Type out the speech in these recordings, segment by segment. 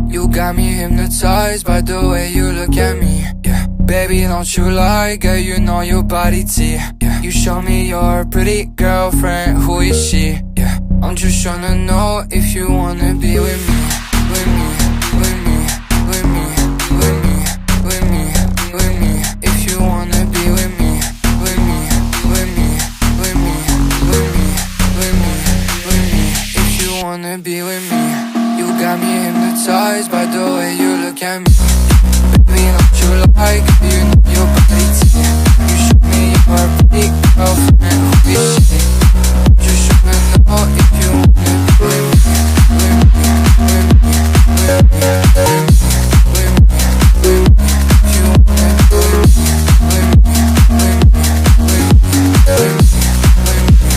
You got me hypnotized by the way you look at me, yeah. Baby, don't you lie, girl, you know your body T, yeah. You show me your pretty girlfriend, who is she, yeah. I'm just tryna know if you wanna be with me, with me, with me, with me, with me, with me, with me. If you wanna be with me, with me, with me, with me, with me, with me, with me. If you wanna be with me. You got me hypnotized by the way you look at me. Baby, don't you like, you know your body T. You show me your pretty girlfriend, who is she? Just tryna know if you wanna be with me, with me, with me, with me, with me, with me. If you wanna be with me, with me, with me, with me, with me, with me.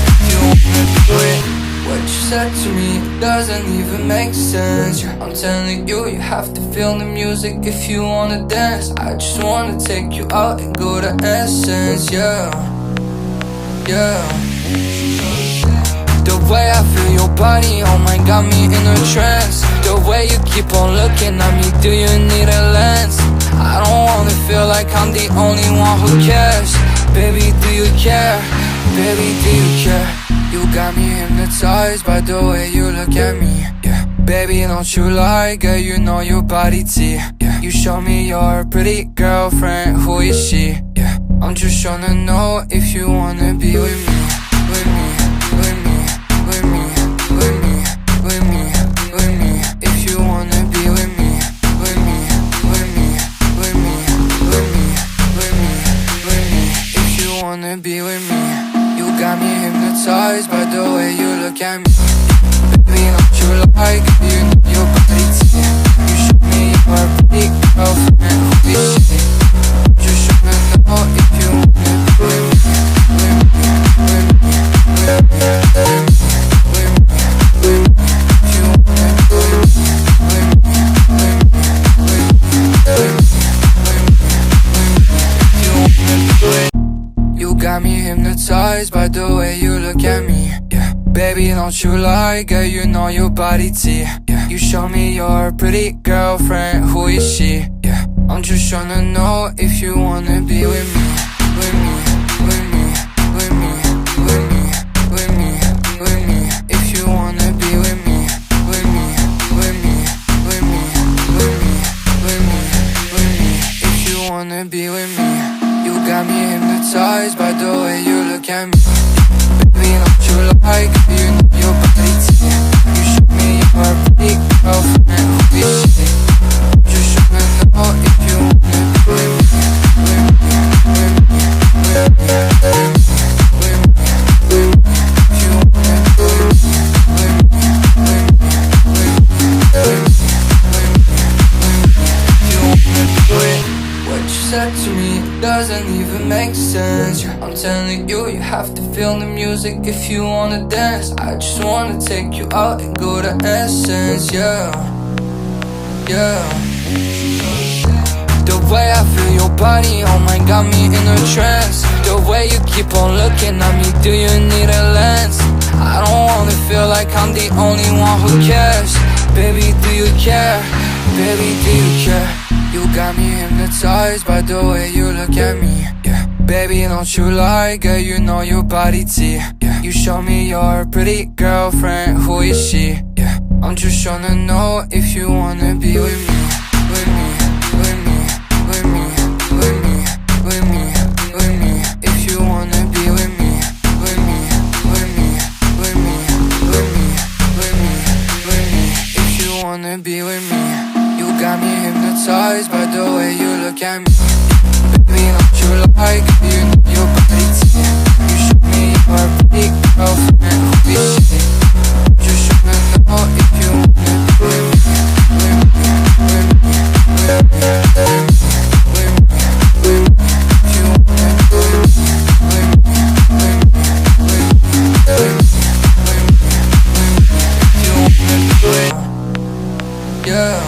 If you wanna be with me. What you said to me doesn't even make sense, yeah. I'm telling you, you have to feel the music if you wanna dance. I just wanna take you out and go to Essence, yeah, yeah. The way I feel your body, oh my, got me in a trance. The way you keep on looking at me, do you need a lens? I don't wanna feel like I'm the only one who cares. Baby, do you care? Baby, do you care? You got me hypnotized by the way you look at me, yeah. Baby, don't you lie, girl, you know your body T, yeah. You show me your pretty girlfriend, who is she, yeah. I'm just tryna know if you wanna be with me, with me, with me, with me, with me, with me, with me. If you wanna be with me, with me, with me, with me, with me, with me, with me. If you wanna be with me. You got me hypnotized by the way you look at me. Baby, don't you like, you know your body T. You show me your pretty girlfriend, who is she? Just tryna know if you wanna be with me, with me, with me, with me, with me, with me. If you wanna be with me, with me, with me, with me, with me, with me. If you wanna be with me. You got me hypnotized by the way you look at me, yeah. Baby, don't you lie, girl, you know your body T, yeah. You show me your pretty girlfriend, who is she, yeah. I'm just tryna know if you wanna be with me, with me, with me, with me, with me, with me, with me. If you wanna be with me, with me, with me, with me, with me, with me, with me. If you wanna be with me. You got me hypnotized by the way you look at me. Baby, don't you like, you know your body T. You show me your pretty girlfriend, who is she? Just tryna know if you wanna be with me, with me, with me, with me, with me, with me, with me. If you wanna be with me, with me, with me, with me, with me, with me, with me. If you wanna be with me. What you said to me doesn't even make sense, yeah. I'm telling you, you have to feel the music if you wanna dance. I just wanna take you out and go to Essence, yeah, yeah. The way I feel your body, oh my, got me in a trance. The way you keep on looking at me, do you need a lens? I don't wanna feel like I'm the only one who cares. Baby, do you care? Baby, do you care? You got me hypnotized by the way you look at me, yeah. Baby, don't you lie, girl, you know your body T, yeah. You show me your pretty girlfriend, who is she, yeah. I'm just tryna know if you wanna be with me, with me, with me, with me, with me, with me, with me. If you wanna be with me, with me, with me, with me, with me, with me, with me. If you wanna be with me. You got me hypnotized by the way you look at me. Baby, don't you like, you know your body T. You show me your pretty girlfriend, who is she? Just tryna know if you wanna be with me, with me, with me, with me, with me, with me. If you wanna be with me, with me, with me, with me, with me, with me, with me. If you wanna be with me, yeah.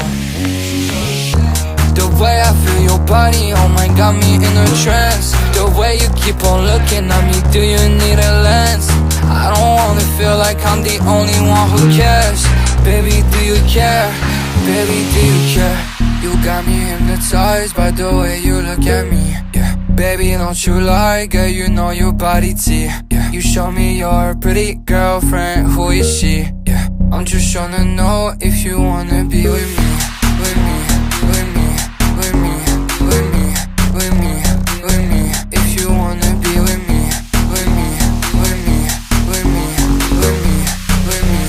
The way I feel your body, oh my, got me in a trance. The way you keep on looking at me, do you need a lens? I don't wanna feel like I'm the only one who cares. Baby, do you care? Baby, do you care? You got me hypnotized by the way you look at me, yeah. Baby, don't you lie, girl, you know your body T, yeah. You show me your pretty girlfriend, who is she, yeah. I'm just tryna know if you wanna be with me, with me, with me, with me, with me, with me, with me. If you wanna be with me, with me, with me, with me, with me, with me,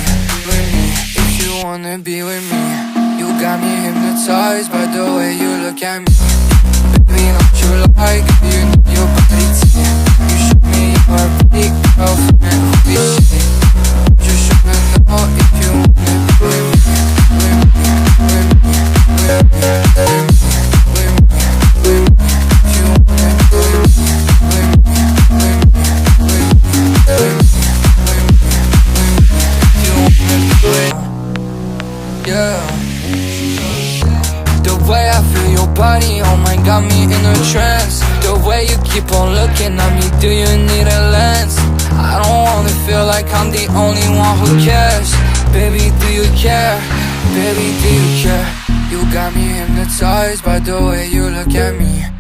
with me. If you wanna be with me, you got me hypnotized by the way you look at me. Baby, don't you like you know your body T. You show me your pretty girlfriend, who is she? Just tryna know if you wanna be with me, with me, with me, with me, with me, with me, with me. If you wanna be with me, with me, with me, with me, with me, with me, with me. If you wanna be with me, yeah. The way I feel your body, oh my, got me in a trance. The way you keep on looking at me, do you need a lens? I don't wanna feel like I'm the only one who cares. Baby, do you care? Baby, do you care? You got me hypnotized by the way you look at me, yeah.